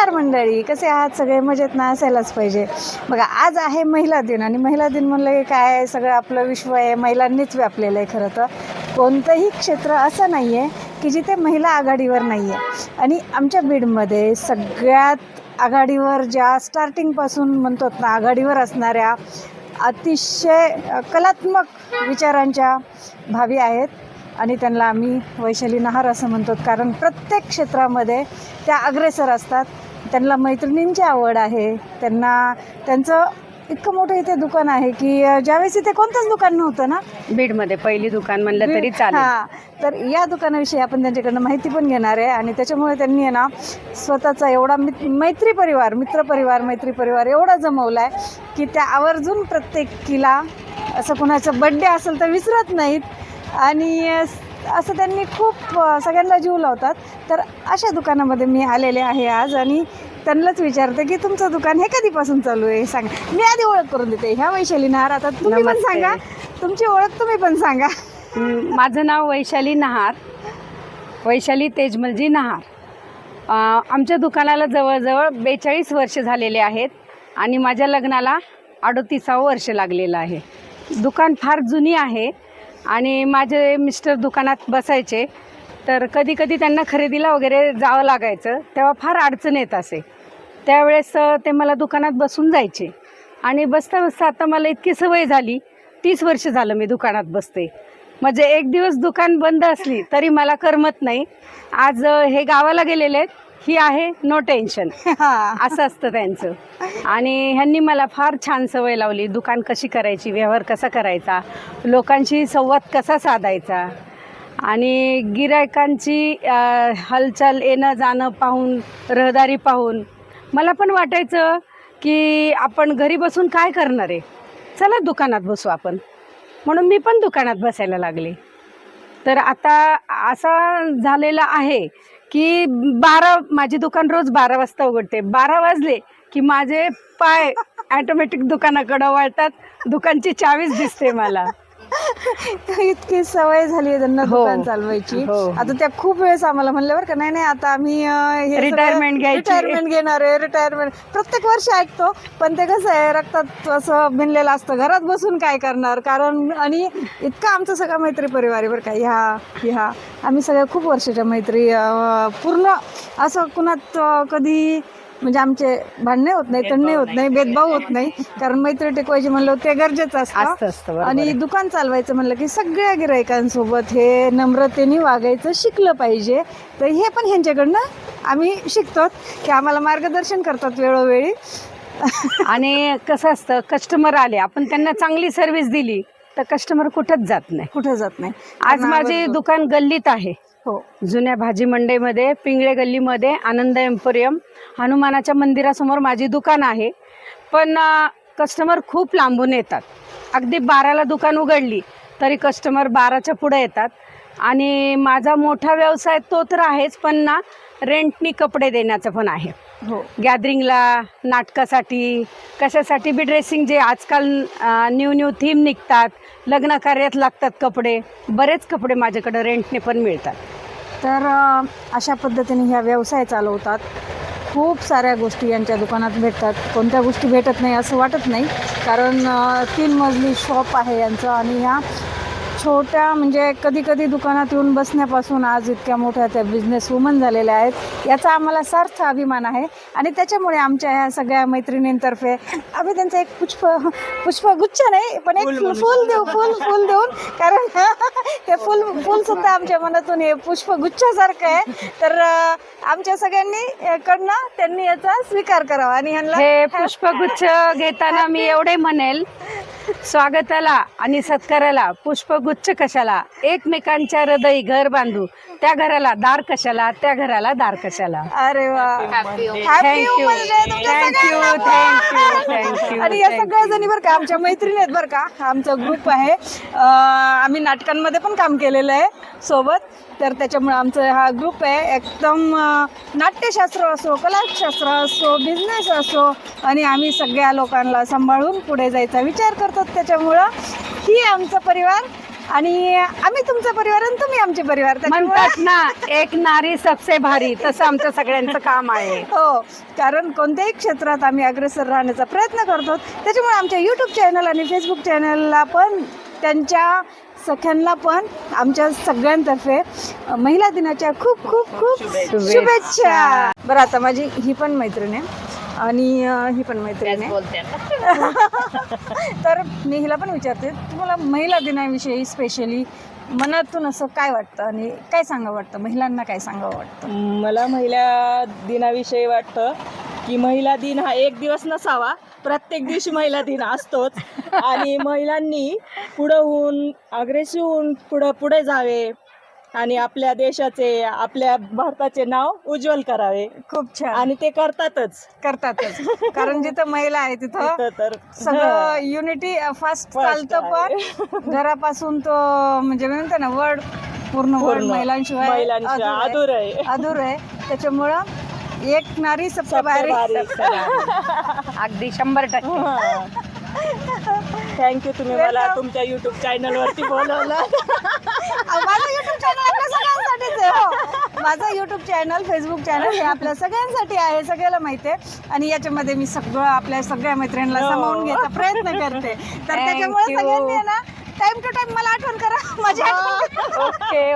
नमस्कार मंडळी, कसे आहात सगळे? मजेत ना? असायलाच पाहिजे. बघा, आज आहे महिला दिन आणि महिला दिन म्हणलं की काय, सगळं आपलं विश्व आहे महिलांनीच व्यापलेलं आहे. खरं तर कोणतंही क्षेत्र असं नाही आहे की जिथे महिला आघाडीवर नाही आहे. आणि आमच्या बीडमध्ये सगळ्यात आघाडीवर, ज्या स्टार्टिंगपासून म्हणतो ना आघाडीवर असणाऱ्या अतिशय कलात्मक विचारांच्या भावी आहेत आणि त्यांना आम्ही वैशाली नहार असं म्हणतो. कारण प्रत्येक क्षेत्रामध्ये त्या अग्रेसर असतात. त्यांना मैत्रिणींची आवड आहे. त्यांचं इतकं मोठं इथे दुकान आहे की ज्यावेळेस इथे कोणतंच दुकान नव्हतं ना बीडमध्ये, पहिली दुकान म्हणलं तरी चालेल. हां, तर या दुकानाविषयी आपण त्यांच्याकडनं माहिती पण घेणार आहे. आणि त्याच्यामुळे त्यांनी आहे ना स्वतःचा एवढा मैत्री परिवार एवढा जमवला आहे की त्या आवर्जून प्रत्येकीला, असं कोणाचं बड्डे असेल तर विसरत नाहीत. आणि असं त्यांनी खूप सगळ्यांना जीव लावतात. तर अशा दुकानामध्ये मी आलेले आहे आज आणि त्यांनाच विचारते की तुमचं दुकान हे कधीपासून चालू आहे सांगा. मी आधी ओळख करून देते. ह्या वैशाली नहार. आता तुम्ही पण सांगा तुमची ओळख, तुम्ही पण सांगा. माझं नाव वैशाली नहार, वैशाली तेजमलजी नहार. आमच्या दुकानाला जवळजवळ 42 वर्ष झालेले आहेत आणि माझ्या लग्नाला 38वं वर्ष लागलेलं आहे. दुकान फार जुनी आहे आणि माझे मिस्टर दुकानात बसायचे, तर कधी कधी त्यांना खरेदीला वगैरे जावं लागायचं, तेव्हा फार अडचण येत असे. त्यावेळेस ते मला दुकानात बसून जायचे आणि बसता बसता आता मला इतकी सवय झाली. 30 वर्ष झालं मी दुकानात बसते. म्हणजे एक दिवस दुकान बंद असली तरी मला करमत नाही. आज हे गावाला गेलेले आहेत, ही आहे नो टेन्शन, असं असतं त्यांचं. आणि ह्यांनी मला फार छान सवय लावली. दुकान कशी करायची, व्यवहार कसा करायचा, लोकांशी संवाद कसा साधायचा आणि गिरायकांची हालचाल, येणं जाणं पाहून, रहदारी पाहून मला पण वाटायचं की आपण घरी बसून काय करणार आहे, चला दुकानात बसू आपण. म्हणून मी पण दुकानात बसायला लागले. तर आता असा झालेला आहे की माझी दुकान रोज 12 वाजता उघडते. 12 वाजले की माझे पाय ॲटोमॅटिक दुकानाकडं वळतात. दुकानची चावीच दिसते मला. इतकी सवय झाली आहे त्यांना दुकान चालवायची. आता त्या खूप वेळेस आम्हाला म्हणलं बरं का, नाही आता आम्ही रिटायरमेंट घेणार आहे. रिटायरमेंट प्रत्येक वर्षी ऐकतो, पण ते कसं आहे, रक्तात असं भिनलेलं असतं. घरात बसून काय करणार. कारण आणि इतका आमचा सगळा मैत्री परिवार आहे बरं का. ह्या आम्ही सगळ्या खूप वर्षाच्या मैत्री, पूर्ण असं कुणात कधी म्हणजे आमचे भांडणे होत नाही, तंडणे होत नाही, भेदभाव होत नाही. कारण मैत्री टिकवायची म्हणलं ते गरजेचं असतं. आणि दुकान चालवायचं म्हणलं की सगळ्या गिरायकांसोबत हे नम्रतेने वागायचं शिकलं पाहिजे. तर हे पण ह्यांच्याकडनं आम्ही शिकतो की आम्हाला मार्गदर्शन करतात वेळोवेळी. आणि कसं असतं, कस्टमर आले, आपण त्यांना चांगली सर्व्हिस दिली तर कस्टमर कुठंच जात नाही. आज माझे दुकान गल्लीत आहे. हो, जुन्या भाजी मंडईमध्ये, पिंगळे गल्लीमध्ये, आनंद एम्पोरियम, हनुमानाच्या मंदिरासमोर माझी दुकान आहे. पण कस्टमर खूप लांबून येतात. अगदी 12ला दुकान उघडली तरी कस्टमर 12च्या पुढे येतात. आणि माझा मोठा व्यवसाय तो तर आहेच, पण ना रेंटनी कपडे देण्याचं पण आहे. हो, गॅदरिंगला, नाटकासाठी, कशासाठी बी ड्रेसिंग, जे आजकाल न्यू थीम निघतात, लग्न कार्यात लागतात कपडे, बरेच कपडे माझ्याकडं रेंटने पण मिळतात. तर अशा पद्धतीने ह्या व्यवसाय चालवतात. खूप साऱ्या गोष्टी यांच्या दुकानात भेटतात. कोणत्या गोष्टी भेटत नाही असं वाटत नाही. कारण 3 मजली शॉप आहे यांचं. आणि ह्या छोट्या म्हणजे कधी दुकानात येऊन बसण्यापासून आज इतक्या मोठ्या त्या बिझनेस वुमन झालेल्या आहेत. याचा आम्हाला सार्थ अभिमान आहे. आणि त्याच्यामुळे आमच्या ह्या सगळ्या मैत्रिणींतर्फे आम्ही त्यांचा एक पुष्पगुच्छ नाही, पण एक फूल देऊन, कारण हे फूलसुद्धा आमच्या मनातून हे पुष्पगुच्छासारखं आहे. तर आमच्या सगळ्यांनी कडनं त्यांनी याचा स्वीकार करावा. आणि ह्यांना हे पुष्पगुच्छ घेताना मी एवढे म्हणेल, स्वागताला आणि सत्काराला पुष्पगुच्छ कशाला, एकमेकांच्या हृदयी घर बांधू, त्या घराला दार कशाला, त्या घराला दार कशाला. अरे वा, थँक्यू. आणि या सगळ्या जणी बरं का आमच्या मैत्रिणी आहेत बरं का. आमचा ग्रुप आहे. आम्ही नाटकांमध्ये पण काम केलेलं आहे सोबत. तर त्याच्यामुळे आमचा हा ग्रुप आहे. एकदम नाट्यशास्त्र असो, कलाशास्त्र असो, बिझनेस असो, आणि आम्ही सगळ्या लोकांना सांभाळून पुढे जायचा विचार करतो. त्याच्यामुळं ही आमचा परिवार आणि आम्ही तुमचा परिवार आणि तुम्ही आमचे परिवार. त्याच्यामुळे म्हणतात ना एक नारी सबसे भारी, तसं आमचं सगळ्यांचं काम आहे. हो, कारण कोणत्याही क्षेत्रात आम्ही अग्रेसर राहण्याचा प्रयत्न करतो. त्याच्यामुळे आमच्या यूट्यूब चॅनल आणि फेसबुक चॅनलला पण, त्यांच्या सख्यांना पण आमच्या सगळ्यांतर्फे महिला दिनाच्या खूप खूप खूप शुभेच्छा. बरं, आता माझी ही पण मैत्रीण आहे आणि ही पण मैत्रीण आहे. तर मी हिला पण विचारते, तुम्हाला महिला दिनाविषयी स्पेशली मनातून असं काय वाटतं आणि काय सांगावं वाटतं, महिलांना काय सांगावं वाटतं? मला महिला दिनाविषयी वाटतं की महिला दिन हा एक दिवस नसावा, प्रत्येक दिवशी महिला दिन असतोच. आणि महिलांनी पुढं होऊन, अग्रेसिव्ह होऊन पुढे जावे आणि आपल्या देशाचे, आपल्या भारताचे नाव उज्ज्वल करावे. खूप छान. आणि ते करतातच. कारण जिथं महिला आहे तिथं तर सगळं युनिटी फास्ट चालतं. पण घरापासून तो म्हणजे मी म्हणते ना वर्ड, पूर्ण वर्ड महिलांशिवाय अधूर आहे. अधूर आहे. त्याच्यामुळं एक नारी सबसे भारी. अगदी 100%. थँक्यू, तुम्ही मला तुमच्या युट्यूब चॅनलवरती बोलवलं. माझं युट्यूब चॅनल आपल्या सगळ्यांसाठीच आहे. हो, माझं युट्यूब चॅनल, फेसबुक चॅनल हे आपल्या सगळ्यांसाठी आहे, सगळ्याला माहिती आहे. आणि याच्यामध्ये मी सगळं आपल्या सगळ्या मैत्रिणीला सामावून घ्यायचा प्रयत्न करते. तर त्याच्यामुळे सगळ्यांनी ना टाइम टू टाइम मला आठवण करा, माझी आठवण. ओके.